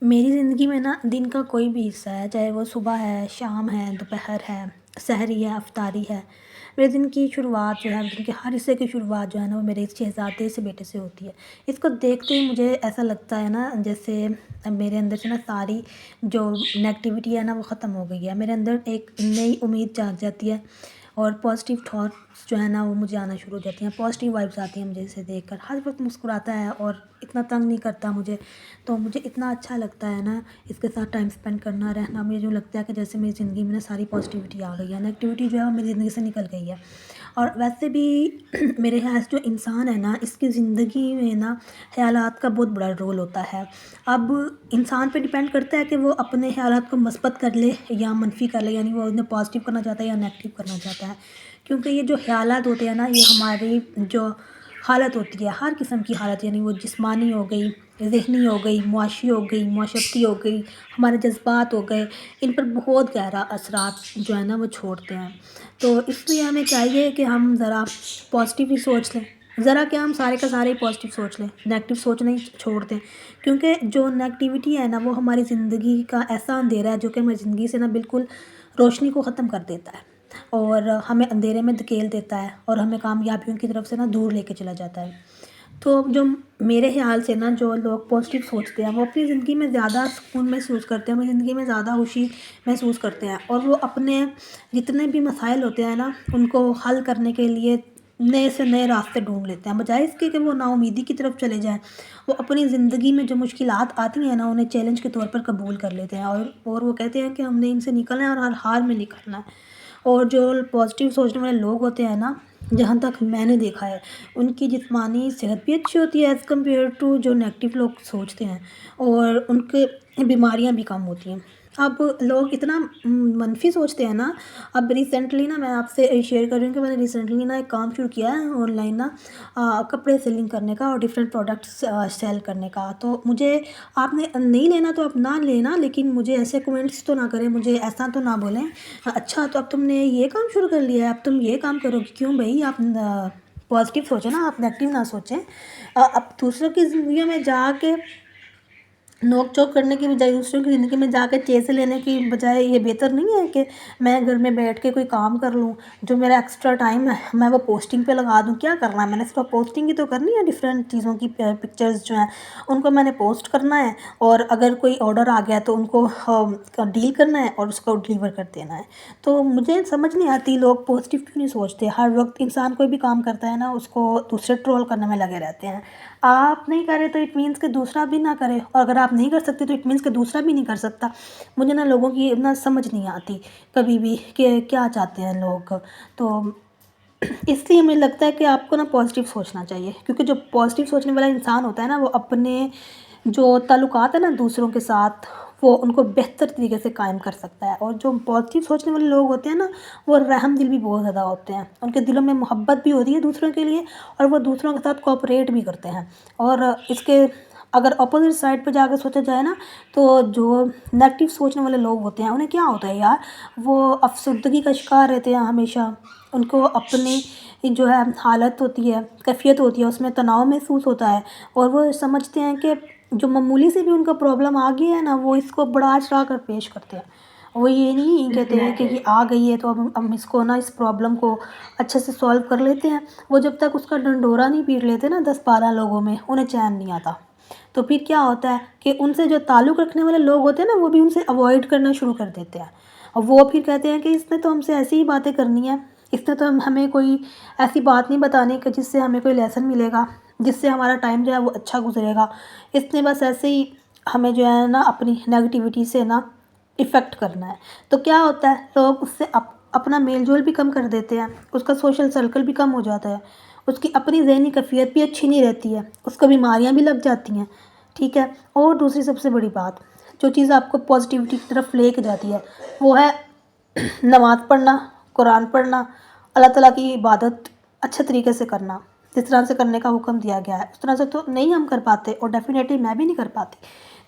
मेरी ज़िंदगी में ना दिन का कोई भी हिस्सा है, चाहे वो सुबह है, शाम है, दोपहर है, सहरी है, अफ्तारी है। मेरे दिन की शुरुआत जो है, दिन के हर हिस्से की शुरुआत जो है ना, वो मेरे इस शहज़ादे से बेटे से होती है। इसको देखते ही मुझे ऐसा लगता है ना, जैसे मेरे अंदर से ना सारी जो नेगेटिविटी है ना, वो ख़त्म हो गई है। मेरे अंदर एक नई उम्मीद जाग जाती है और पॉज़िटिव थॉट्स जो है ना, वो मुझे आना शुरू हो जाती हैं। पॉज़िटिव वाइब्स आती हैं मुझे इसे देखकर। हर वक़्त मुस्कुराता है और इतना तंग नहीं करता मुझे। तो मुझे इतना अच्छा लगता है ना, इसके साथ टाइम स्पेंड करना, रहना। मुझे यूँ लगता है कि जैसे मेरी ज़िंदगी में ना सारी पॉज़िटिविटी आ गई है, नेगेटिविटी जो है वो मेरी ज़िंदगी से निकल गई है। और वैसे भी मेरे ख़्याल से जो इंसान है ना, इसकी ज़िंदगी में ना ख़यालात का बहुत बड़ा रोल होता है। अब इंसान पे डिपेंड करता है कि वो अपने ख़यालात को मस्बत कर ले या मनफ़ी कर ले, यानी वो उन्हें पॉज़िटिव करना चाहता है या नेगेटिव करना चाहता है। क्योंकि ये जो ख़यालात होते हैं ना, ये हमारी जो हालत होती है, हर किस्म की हालत, यानी वो जिस्मानी हो गई, ज़हनी हो गई, मुआशी हो गई, माशरती हो गई, हमारे जज़्बात हो गए, इन पर बहुत गहरा असरात जो है ना वो छोड़ते हैं। तो इसलिए हमें चाहिए कि हम ज़रा पॉज़िटिव ही सोच लें। ज़रा क्या, हम सारे का सारे ही पॉज़िटिव सोच लें, नेगेटिव सोचना ही छोड़ दें। क्योंकि जो नेगेटिविटी है ना, वो हमारी ज़िंदगी का ऐसा अंधेरा है जो कि हमारी ज़िंदगी से ना बिल्कुल रोशनी को ख़त्म कर देता है और हमें अंधेरे में धकेल देता है और हमें कामयाबियों की तरफ से ना दूर लेके चला जाता है। तो जो मेरे ख़्याल से ना, जो लोग पॉज़िटिव सोचते हैं, वो अपनी ज़िंदगी में ज़्यादा सुकून महसूस करते हैं, अपनी ज़िंदगी में ज़्यादा खुशी महसूस करते हैं और वो अपने जितने भी मसाइल होते हैं ना, उनको हल करने के लिए नए से नए रास्ते ढूँढ लेते हैं। बजाय इसके कि वो नाउम्मीदी की तरफ चले जाएँ, वो अपनी ज़िंदगी में जो मुश्किलात आती हैं ना, उन्हें चैलेंज के तौर पर कबूल कर लेते हैं और वो कहते हैं कि हमने इनसे निकलना है और हर हाल में निकलना है। और जो पॉज़िटिव सोचने वाले लोग होते हैं ना, जहाँ तक मैंने देखा है, उनकी जिस्मानी सेहत भी अच्छी होती है एज़ कम्पेयर टू जो नेगेटिव लोग सोचते हैं, और उनके बीमारियाँ भी कम होती हैं। अब लोग इतना मनफ़ी सोचते हैं ना। अब रिसेंटली ना मैं आपसे शेयर कर रही हूँ कि मैंने रिसेंटली ना एक काम शुरू किया है ऑनलाइन ना, कपड़े सेलिंग करने का और डिफरेंट प्रोडक्ट्स सेल करने का। तो मुझे, आपने नहीं लेना तो आप ना लेना, लेकिन मुझे ऐसे कमेंट्स तो ना करें, मुझे ऐसा तो ना बोलें, अच्छा तो अब तुमने ये काम शुरू कर लिया है, अब तुम ये काम करोगी, क्यों भई? आप पॉज़िटिव सोचें ना, आप नेगेटिव ना सोचें। अब दूसरों की ज़िंदगी में जाके नोक-झोंक करने की बजाय, दूसरों की ज़िंदगी में जाके चेज़ लेने की बजाय, ये बेहतर नहीं है कि मैं घर में बैठ के कोई काम कर लूँ, जो मेरा एक्स्ट्रा टाइम है मैं वो पोस्टिंग पे लगा दूँ। क्या करना है, मैंने सिर्फ़ पोस्टिंग ही तो करनी है, डिफरेंट चीज़ों की पिक्चर्स जो हैं उनको मैंने पोस्ट करना है, और अगर कोई ऑर्डर आ गया तो उनको डील करना है और उसको डिलीवर कर देना है। तो मुझे समझ नहीं आती लोग पॉज़िटिव क्यों नहीं सोचते। हर वक़्त इंसान कोई भी काम करता है ना, उसको दूसरे ट्रोल करने में लगे रहते हैं। आप नहीं कर रहे तो इट मीन्स कि दूसरा भी ना करे, और अगर आप नहीं कर सकते तो इट मीन्स कि दूसरा भी नहीं कर सकता। मुझे ना लोगों की ना समझ नहीं आती कभी भी कि क्या चाहते हैं लोग। तो इसलिए मुझे लगता है कि आपको ना पॉज़िटिव सोचना चाहिए, क्योंकि जो पॉज़िटिव सोचने वाला इंसान होता है ना, वो अपने जो ताल्लुकात है ना दूसरों के साथ, वो उनको बेहतर तरीके से कायम कर सकता है। और जो पॉज़िटिव सोचने वाले लोग होते हैं ना, वो रहमदिल भी बहुत ज़्यादा होते हैं, उनके दिलों में मोहब्बत भी होती है दूसरों के लिए, और वो दूसरों के साथ कोऑपरेट भी करते हैं। और इसके अगर अपोज़िट साइड पे जाके सोचा जाए ना, तो जो नेगेटिव सोचने वाले लोग होते हैं, उन्हें क्या होता है यार, वो अफ़सरदगी का शिकार रहते हैं हमेशा। उनको अपनी जो है हालत होती है, कैफ़ियत होती है, उसमें तनाव महसूस होता है, और वो समझते हैं कि जो मामूली से भी उनका प्रॉब्लम आ गई है ना, वो इसको बढ़ा-चढ़ा कर पेश करते हैं। वो ये नहीं कहते हैं कि ये आ गई है तो अब हम इसको ना, इस प्रॉब्लम को अच्छे से सॉल्व कर लेते हैं। वो जब तक उसका डंडोरा नहीं पीट लेते ना 10-12 लोगों में, उन्हें चैन नहीं आता। तो फिर क्या होता है कि उनसे जो ताल्लुक़ रखने वाले लोग होते हैं ना, वो भी उनसे अवॉइड करना शुरू कर देते हैं। और वो फिर कहते हैं कि इसने तो हमसे ऐसी ही बातें करनी है, इसने तो हमें कोई ऐसी बात नहीं बतानी कि जिससे हमें कोई लेसन मिलेगा, जिससे हमारा टाइम जो है वो अच्छा गुज़रेगा। इसने बस ऐसे ही हमें जो है ना अपनी नेगेटिविटी से ना इफ़ेक्ट करना है। तो क्या होता है, लोग उससे अपना मेल-जोल भी कम कर देते हैं, उसका सोशल सर्कल भी कम हो जाता है, उसकी अपनी ज़हनी कैफ़ियत भी अच्छी नहीं रहती है, उसको बीमारियाँ भी लग जाती हैं, ठीक है? और दूसरी सबसे बड़ी बात, जो चीज़ आपको पॉज़िटिविटी की तरफ लेके जाती है, वो है नमाज़ पढ़ना, कुरान पढ़ना, अल्लाह ताला की इबादत अच्छे तरीके से करना। जिस तरह से करने का हुक्म दिया गया है, उस तरह से तो नहीं हम कर पाते, और डेफ़िनेटली मैं भी नहीं कर पाती।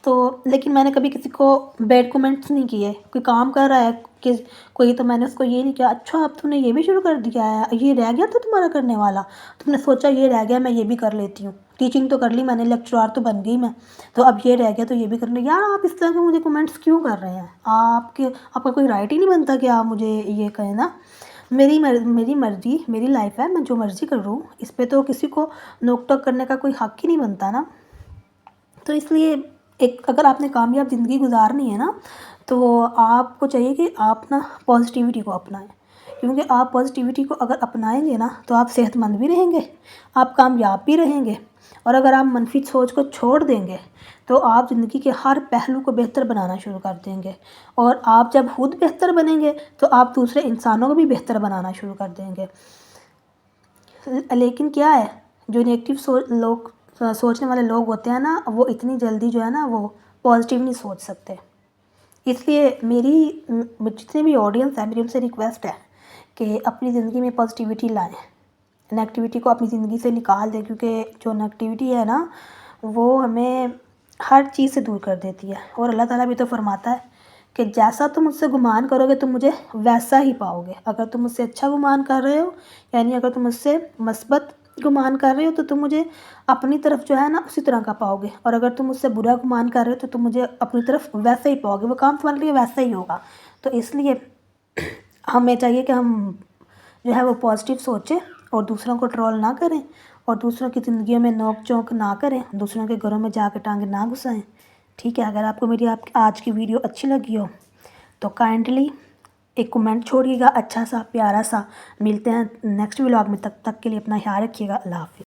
تو لیکن میں نے کبھی کسی کو بیڈ کومنٹس نہیں کیے. کوئی کام کر رہا ہے کہ کوئی، تو میں نے اس کو یہ نہیں کیا اچھا اب تم نے یہ بھی شروع کر دیا ہے، یہ رہ گیا تو تمہارا کرنے والا، تم نے سوچا یہ رہ گیا میں یہ بھی کر لیتی ہوں. ٹیچنگ تو کر لی میں نے، لیکچرار تو بن گئی میں، تو اب یہ رہ گیا تو یہ بھی کر لیں. یار آپ اس طرح کے مجھے کومنٹس کیوں کر رہے ہیں؟ آپ کا کوئی رائٹ ہی نہیں بنتا کہ آپ مجھے یہ کہیں نا. میری مرضی، میری لائف ہے، میں جو مرضی کر رہا ہوں، اس پہ تو کسی کو نوک ٹوک کرنے کا کوئی حق ہی نہیں بنتا نا. تو اس لیے اگر آپ نے کامیاب زندگی گزارنی ہے نا، تو آپ کو چاہیے کہ آپ نا پازیٹیوٹی کو اپنائیں. کیونکہ آپ پازیٹیوٹی کو اگر اپنائیں گے نا تو آپ صحت مند بھی رہیں گے، آپ کامیاب بھی رہیں گے. اور اگر آپ منفی سوچ کو چھوڑ دیں گے تو آپ زندگی کے ہر پہلو کو بہتر بنانا شروع کر دیں گے. اور آپ جب خود بہتر بنیں گے تو آپ دوسرے انسانوں کو بھی بہتر بنانا شروع کر دیں گے. لیکن کیا ہے، جو نیگیٹو سوچنے والے لوگ ہوتے ہیں نا، وہ اتنی جلدی جو ہے نا وہ پازیٹیو نہیں سوچ سکتے. اس لیے میری جتنے بھی آڈینس ہے، میری ان سے ریکویسٹ ہے کہ اپنی زندگی میں پازیٹیوٹی لائیں، نیگیٹیوٹی کو اپنی زندگی سے نکال دیں. کیونکہ جو نیگیٹیوٹی ہے نا وہ ہمیں ہر چیز سے دور کر دیتی ہے. اور اللہ تعالیٰ بھی تو فرماتا ہے کہ جیسا تم مجھ سے گمان کرو گے تم مجھے ویسا ہی پاؤ گے. اگر تم مجھ سے اچھا گمان کر رہے ہو، یعنی اگر تم مجھ سے مثبت گمان کر رہے ہو تو تم مجھے اپنی طرف جو ہے نا اسی طرح کا پاؤ گے. اور اگر تم مجھ سے برا گمان کر رہے ہو تو تم مجھے اپنی طرف ویسا ہی پاؤ گے. وہ کام تمہارے لیے ویسا ہی ہوگا. تو اس لیے ہمیں چاہیے کہ ہم جو ہے وہ پازیٹیو سوچیں اور دوسروں کو ٹرول نہ کریں، اور دوسروں کی زندگیوں میں نوک چونک نہ کریں، دوسروں کے گھروں میں جا کے ٹانگیں نہ گھسائیں. ٹھیک ہے، اگر آپ کو میری آج کی ویڈیو اچھی لگی ہو تو کائنڈلی ایک کومنٹ چھوڑیے گا اچھا سا پیارا سا. ملتے ہیں نیکسٹ ولاگ میں، تب تک کے لیے اپنا خیال رکھیے گا. اللہ حافظ.